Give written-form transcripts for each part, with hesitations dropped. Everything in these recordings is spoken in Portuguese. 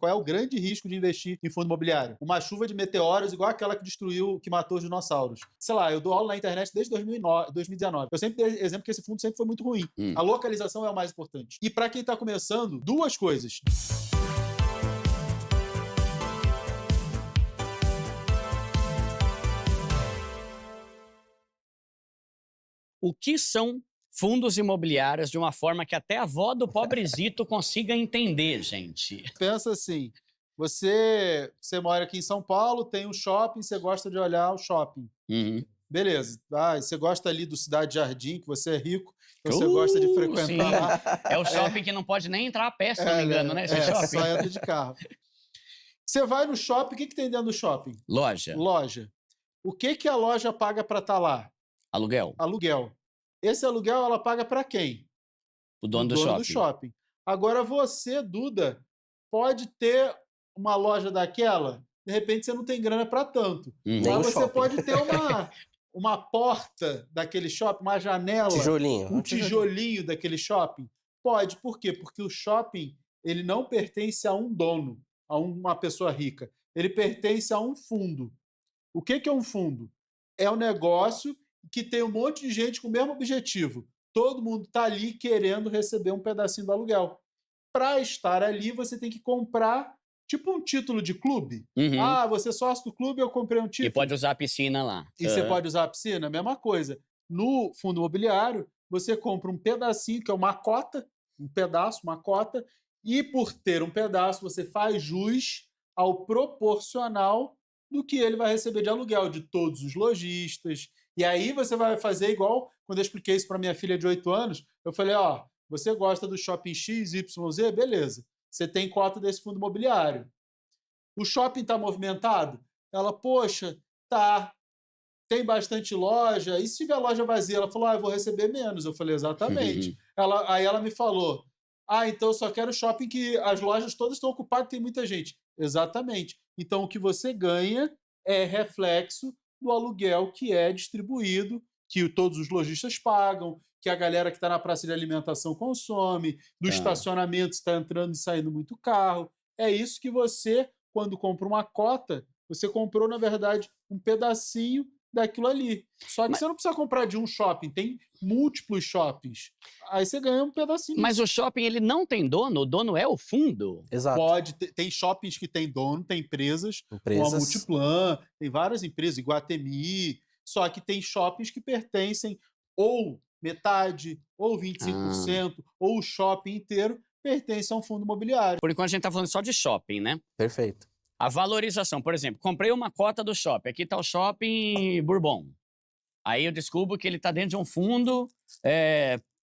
Qual é o grande risco de investir em fundo imobiliário? Uma chuva de meteoros igual aquela que matou os dinossauros. Sei lá, eu dou aula na internet desde 2009, 2019. Eu sempre dei exemplo que esse fundo sempre foi muito ruim. A localização é o mais importante. E para quem está começando, duas coisas. O que são fundos imobiliários de uma forma que até a avó do pobrezito consiga entender, gente? Pensa assim, você mora aqui em São Paulo, tem um shopping, você gosta de olhar o shopping. Beleza. Você gosta ali do Cidade Jardim, que você é rico, então você gosta de frequentar sim. lá. É o shopping que não pode nem entrar a pé, se não me engano, né? Esse shopping. Só entra de carro. Você vai no shopping, o que tem dentro do shopping? Loja. Loja. O que a loja paga para estar lá? Aluguel. Aluguel. Esse aluguel ela paga para quem? O dono do shopping. Agora você, Duda, pode ter uma loja daquela, de repente você não tem grana para tanto. Mas você pode ter uma porta daquele shopping, uma janela, um tijolinho daquele shopping. Pode, por quê? Porque o shopping ele não pertence a um dono, a uma pessoa rica. Ele pertence a um fundo. O que é um fundo? É um negócio que tem um monte de gente com o mesmo objetivo. Todo mundo está ali querendo receber um pedacinho do aluguel. Para estar ali, você tem que comprar tipo um título de clube. Você é sócio do clube, eu comprei um título. E pode usar a piscina lá. E você pode usar a piscina? Mesma coisa. No fundo imobiliário, você compra um pedacinho, que é uma cota, um pedaço, uma cota, e por ter um pedaço, você faz jus ao proporcional do que ele vai receber de aluguel, de todos os lojistas. E aí você vai fazer igual, quando eu expliquei isso para minha filha de 8 anos, eu falei, você gosta do shopping X, Y, Z? Beleza. Você tem cota desse fundo imobiliário. O shopping está movimentado? Ela, poxa, tá. Tem bastante loja. E se tiver loja vazia? Ela falou, eu vou receber menos. Eu falei, exatamente. Aí ela me falou, então eu só quero shopping que as lojas todas estão ocupadas e tem muita gente. Exatamente. Então o que você ganha é reflexo do aluguel que é distribuído, que todos os lojistas pagam, que a galera que está na praça de alimentação consome, do estacionamento está entrando e saindo muito carro. É isso que você, quando compra uma cota, você comprou, na verdade, um pedacinho daquilo ali. Só que você não precisa comprar de um shopping, tem múltiplos shoppings. Aí você ganha um pedacinho. Mas o shopping, ele não tem dono? O dono é o fundo? Exato. Tem shoppings que tem dono, tem empresas. Como a Multiplan, tem várias empresas, Iguatemi. Só que tem shoppings que pertencem ou metade, ou 25%, ou o shopping inteiro pertence a um fundo imobiliário. Por enquanto a gente está falando só de shopping, né? Perfeito. A valorização, por exemplo, comprei uma cota do shopping. Aqui está o shopping Bourbon. Aí eu descubro que ele está dentro de um fundo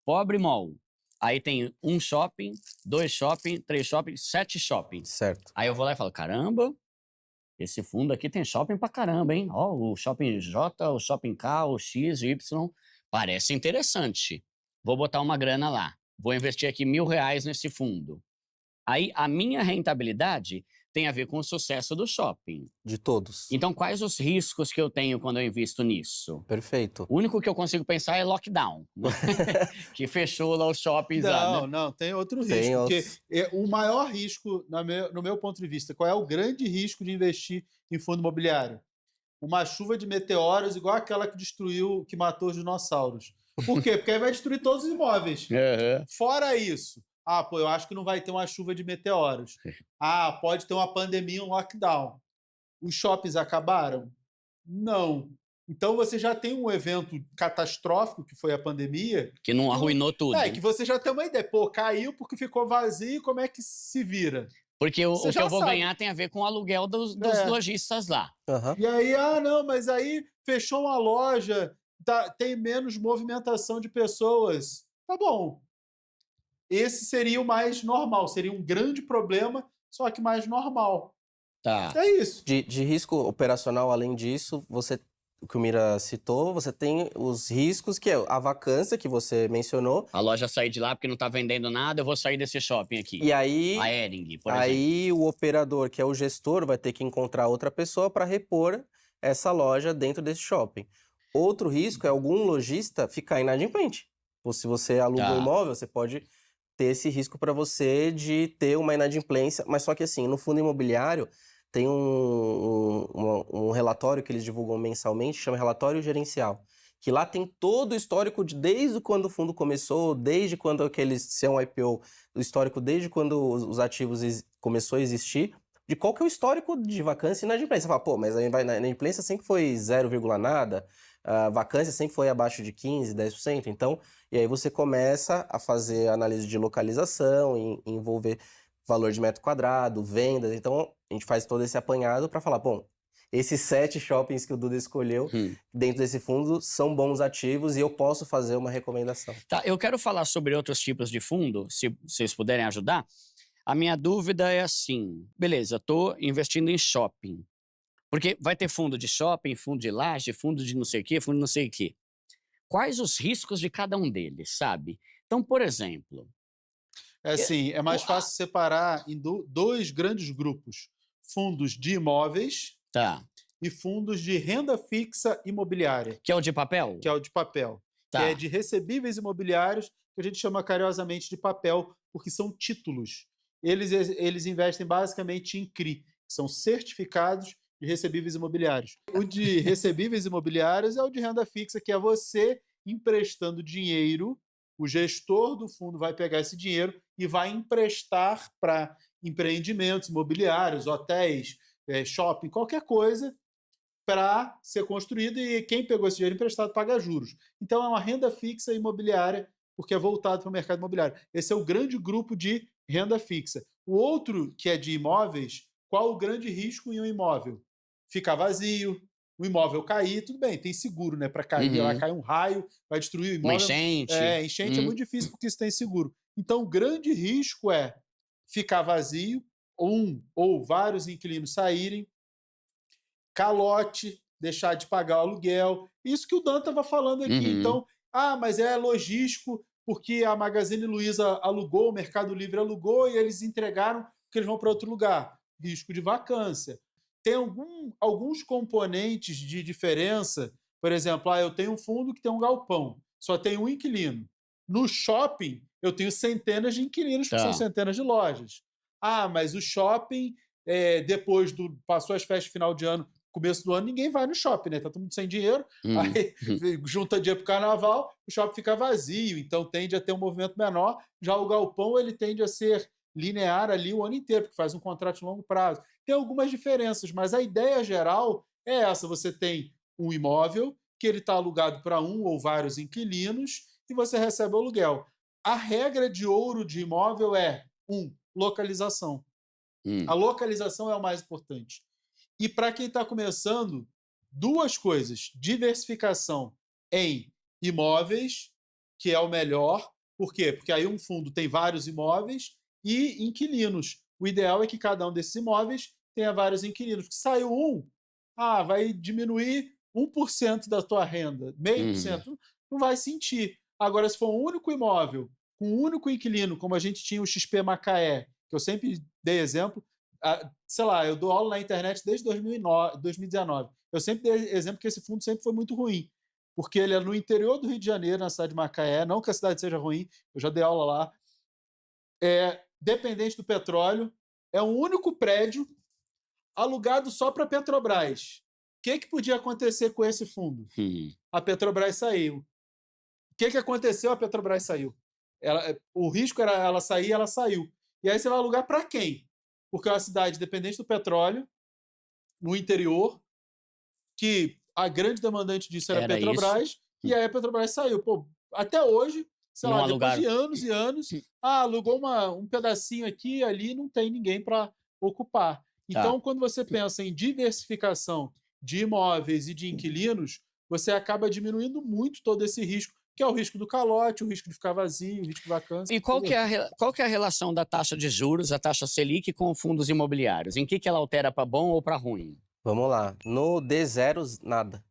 pobre mall. Aí tem um shopping, 2 shopping, 3 shopping, 7 shopping. Certo. Aí eu vou lá e falo, caramba, esse fundo aqui tem shopping pra caramba, hein? O shopping J, o shopping K, o X, Y. Parece interessante. Vou botar uma grana lá. Vou investir aqui R$1.000 nesse fundo. Aí a minha rentabilidade tem a ver com o sucesso do shopping. De todos. Então, quais os riscos que eu tenho quando eu invisto nisso? Perfeito. O único que eu consigo pensar é lockdown, que fechou lá os shoppings. Não, tem outro risco. Porque o maior risco, no meu ponto de vista, qual é o grande risco de investir em fundo imobiliário? Uma chuva de meteoros igual aquela que matou os dinossauros. Por quê? Porque aí vai destruir todos os imóveis. Fora isso, eu acho que não vai ter uma chuva de meteoros. Pode ter uma pandemia, um lockdown. Os shoppings acabaram? Não. Então você já tem um evento catastrófico, que foi a pandemia. Que não arruinou tudo. Que você já tem uma ideia. Caiu porque ficou vazio, como é que se vira? Porque o que eu vou ganhar tem a ver com o aluguel dos lojistas lá. E aí, mas aí fechou uma loja, tem menos movimentação de pessoas. Tá bom. Esse seria o mais normal, seria um grande problema, só que mais normal. Tá. É isso. De risco operacional, além disso, o que o Mira citou, você tem os riscos, que é a vacância, que você mencionou. A loja sair de lá porque não está vendendo nada, eu vou sair desse shopping aqui. E aí, a Hering, por exemplo. Aí o operador, que é o gestor, vai ter que encontrar outra pessoa para repor essa loja dentro desse shopping. Outro risco é algum lojista ficar inadimplente. Se você aluga um imóvel, você pode ter esse risco para você de ter uma inadimplência. Mas só que assim, no fundo imobiliário tem um relatório que eles divulgam mensalmente, chama relatório gerencial, que lá tem todo o histórico desde quando o fundo começou, desde quando aquele ser um IPO, o histórico desde quando os ativos começou a existir, de qual que é o histórico de vacância e inadimplência. Você fala, pô, mas a inadimplência sempre foi 0, nada, a vacância sempre foi abaixo de 15%, 10%. Então, e aí você começa a fazer análise de localização, envolver valor de metro quadrado, vendas. Então, a gente faz todo esse apanhado para falar, bom, esses 7 shoppings que o Duda escolheu dentro desse fundo são bons ativos e eu posso fazer uma recomendação. Tá, eu quero falar sobre outros tipos de fundo, se vocês puderem ajudar. A minha dúvida é assim, beleza, estou investindo em shopping. Porque vai ter fundo de shopping, fundo de laje, fundo de não sei o quê, fundo de não sei o quê. Quais os riscos de cada um deles, sabe? Então, por exemplo... É assim, é mais fácil separar em dois grandes grupos. Fundos de imóveis e fundos de renda fixa imobiliária. Que é o de papel? Que é o de papel. Que é de recebíveis imobiliários, que a gente chama carinhosamente de papel, porque são títulos. Eles investem basicamente em CRI, que são certificados de recebíveis imobiliários. O de recebíveis imobiliários é o de renda fixa, que é você emprestando dinheiro, o gestor do fundo vai pegar esse dinheiro e vai emprestar para empreendimentos imobiliários, hotéis, shopping, qualquer coisa, para ser construído, e quem pegou esse dinheiro emprestado paga juros. Então é uma renda fixa imobiliária, porque é voltado para o mercado imobiliário. Esse é o grande grupo de renda fixa. O outro, que é de imóveis, qual o grande risco em um imóvel? Ficar vazio, o imóvel cair, tudo bem, tem seguro, né? Para cair, lá cai um raio, vai destruir o imóvel. Uma enchente. Enchente é muito difícil porque isso tem seguro. Então, o grande risco é ficar vazio, um ou vários inquilinos saírem, calote, deixar de pagar o aluguel. Isso que o Dan estava falando aqui. Então, mas é logístico, porque a Magazine Luiza alugou, o Mercado Livre alugou e eles entregaram porque eles vão para outro lugar. Risco de vacância. Tem alguns componentes de diferença. Por exemplo, eu tenho um fundo que tem um galpão, só tem um inquilino. No shopping, eu tenho centenas de inquilinos, que são centenas de lojas. Mas o shopping, depois passou as festas de final de ano, começo do ano, ninguém vai no shopping, né? Tá todo mundo sem dinheiro, aí junta dinheiro pro carnaval, o shopping fica vazio, então tende a ter um movimento menor. Já o galpão, ele tende a ser linear ali o ano inteiro, porque faz um contrato de longo prazo. Tem algumas diferenças, mas a ideia geral é essa. Você tem um imóvel que ele está alugado para um ou vários inquilinos e você recebe o aluguel. A regra de ouro de imóvel é, localização. A localização é o mais importante. E para quem está começando, 2 coisas. Diversificação em imóveis, que é o melhor. Por quê? Porque aí um fundo tem vários imóveis e inquilinos. O ideal é que cada um desses imóveis tenha vários inquilinos. Porque saiu vai diminuir 1% da tua renda, 0,5%. Não vai sentir. Agora, se for um único imóvel, com um único inquilino, como a gente tinha o XP Macaé, que eu sempre dei exemplo, sei lá, eu dou aula na internet desde 2019. Eu sempre dei exemplo que esse fundo sempre foi muito ruim, porque ele é no interior do Rio de Janeiro, na cidade de Macaé, não que a cidade seja ruim, eu já dei aula lá, dependente do petróleo, é um único prédio alugado só para a Petrobras. O que podia acontecer com esse fundo? A Petrobras saiu. O que aconteceu? A Petrobras saiu. O risco era ela sair, ela saiu. E aí você vai alugar para quem? Porque é uma cidade dependente do petróleo, no interior, que a grande demandante disso era a Petrobras, e aí a Petrobras saiu. Até hoje, sei lá, depois de anos e anos, alugou um pedacinho aqui e ali, não tem ninguém para ocupar. Então, quando você pensa em diversificação de imóveis e de inquilinos, você acaba diminuindo muito todo esse risco, que é o risco do calote, o risco de ficar vazio, o risco de vacância. E qual que é a relação da taxa de juros, a taxa Selic, com fundos imobiliários? Em que ela altera para bom ou para ruim? Vamos lá. No D0, nada.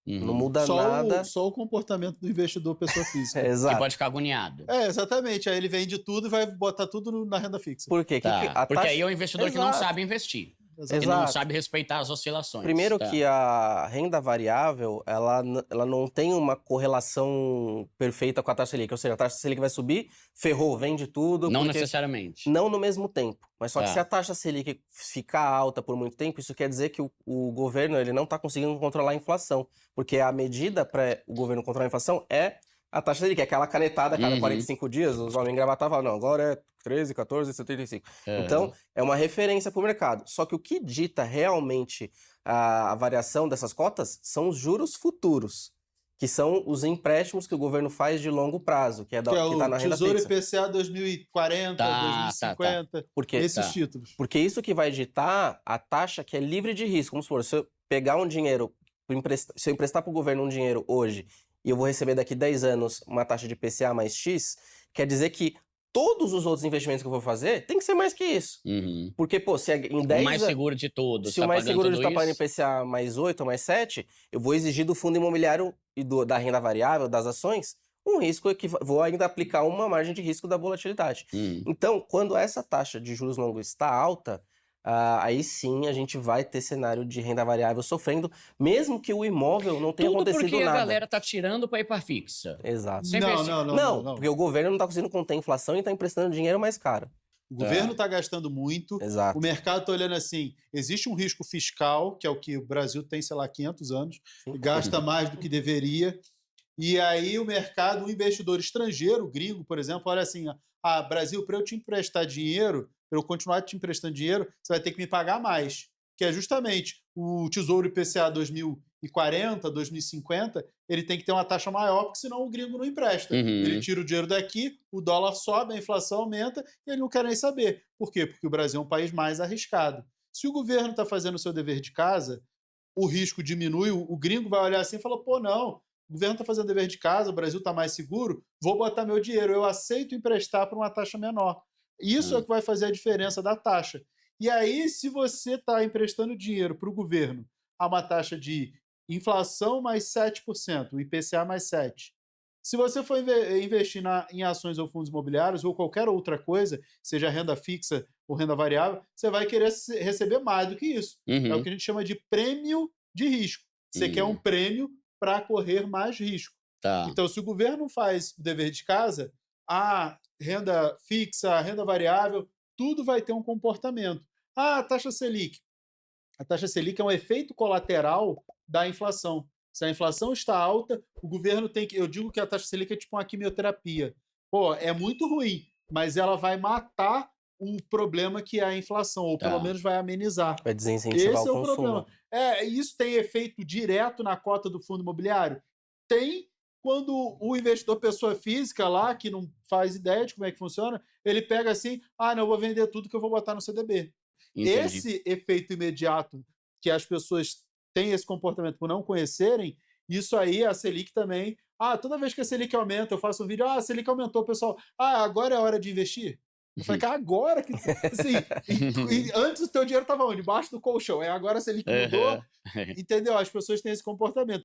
Não muda nada. Só o comportamento do investidor pessoa física. Exato. Que pode ficar agoniado. Exatamente. Aí ele vende tudo e vai botar tudo na renda fixa. Por quê? Porque aí é o investidor que não sabe investir. Exato. E não Exato. sabe respeitar as oscilações. Primeiro tá. que a renda variável, ela não tem uma correlação perfeita com a taxa Selic. Ou seja, a taxa Selic vai subir, ferrou, vende tudo, Não porque necessariamente. não no mesmo tempo. Mas só que Tá. se a taxa Selic ficar alta por muito tempo, isso quer dizer que o governo ele não está conseguindo controlar a inflação. Porque a medida para o governo controlar a inflação é a taxa Selic, é aquela canetada a cada Uhum. 45 dias, os homens engravatados falam, não, agora é 13, 14, 75. Então, é uma referência para o mercado. Só que o que dita realmente a variação dessas cotas são os juros futuros, que são os empréstimos que o governo faz de longo prazo, que Que é tá o na renda Tesouro fixa. IPCA 2040, Tá, 2050, Porque, esses tá. títulos. porque isso que vai ditar a taxa que é livre de risco. Vamos supor, se eu pegar um dinheiro, se eu emprestar para o governo um dinheiro hoje e eu vou receber daqui 10 anos uma taxa de IPCA mais X, quer dizer que todos os outros investimentos que eu vou fazer tem que ser mais que isso. Uhum. Porque, pô, se em O 10 mais anos... seguro de todos. Se o mais seguro de estar pagando IPCA mais 8 ou mais 7, eu vou exigir do fundo imobiliário e da renda variável, das ações, um risco que vou ainda aplicar uma margem de risco da volatilidade. Então, quando essa taxa de juros longos está alta, aí sim a gente vai ter cenário de renda variável sofrendo, mesmo que o imóvel não tenha Tudo acontecido porque nada. a galera tá tirando para ir para fixa. Exato. Sempre assim. Não, porque o governo não está conseguindo conter a inflação e está emprestando dinheiro mais caro. O governo está gastando muito, Exato. o mercado está olhando assim, existe um risco fiscal, que é o que o Brasil tem, sei lá, 500 anos, Sim. gasta mais do que deveria, e aí o mercado, o investidor estrangeiro, gringo, por exemplo, olha assim, Brasil, para eu te emprestar dinheiro, para eu continuar te emprestando dinheiro, você vai ter que me pagar mais, que é justamente o Tesouro IPCA 2040, 2050, ele tem que ter uma taxa maior, porque senão o gringo não empresta. Uhum. Ele tira o dinheiro daqui, o dólar sobe, a inflação aumenta, e ele não quer nem saber. Por quê? Porque o Brasil é um país mais arriscado. Se o governo está fazendo o seu dever de casa, o risco diminui, o gringo vai olhar assim e fala, pô, não, o governo está fazendo o dever de casa, o Brasil está mais seguro, vou botar meu dinheiro, eu aceito emprestar por uma taxa menor. Isso é o que vai fazer a diferença da taxa. E aí, se você está emprestando dinheiro para o governo a uma taxa de inflação mais 7%, o IPCA mais 7%, se você for investir em ações ou fundos imobiliários ou qualquer outra coisa, seja renda fixa ou renda variável, você vai querer receber mais do que isso. Uhum. É o que a gente chama de prêmio de risco. Você quer um prêmio para correr mais risco. Tá. Então, se o governo faz o dever de casa, a renda fixa, a renda variável, tudo vai ter um comportamento. A taxa Selic. A taxa Selic é um efeito colateral da inflação. Se a inflação está alta, o governo tem que... Eu digo que a taxa Selic é tipo uma quimioterapia. Pô, é muito ruim, mas ela vai matar o problema que é a inflação, ou pelo menos vai amenizar. Vai desincentivar Esse é o o consumo. problema. Isso tem efeito direto na cota do fundo imobiliário? Tem, quando o investidor pessoa física lá, que não faz ideia de como é que funciona, ele pega assim, não, eu vou vender tudo que eu vou botar no CDB. Entendi. Esse efeito imediato que as pessoas têm esse comportamento por não conhecerem, isso aí, a Selic também... toda vez que a Selic aumenta, eu faço um vídeo, a Selic aumentou, pessoal, agora é hora de investir? Eu falei, agora que... Assim, e antes o teu dinheiro estava onde? Debaixo do colchão. Agora a Selic mudou, entendeu? As pessoas têm esse comportamento.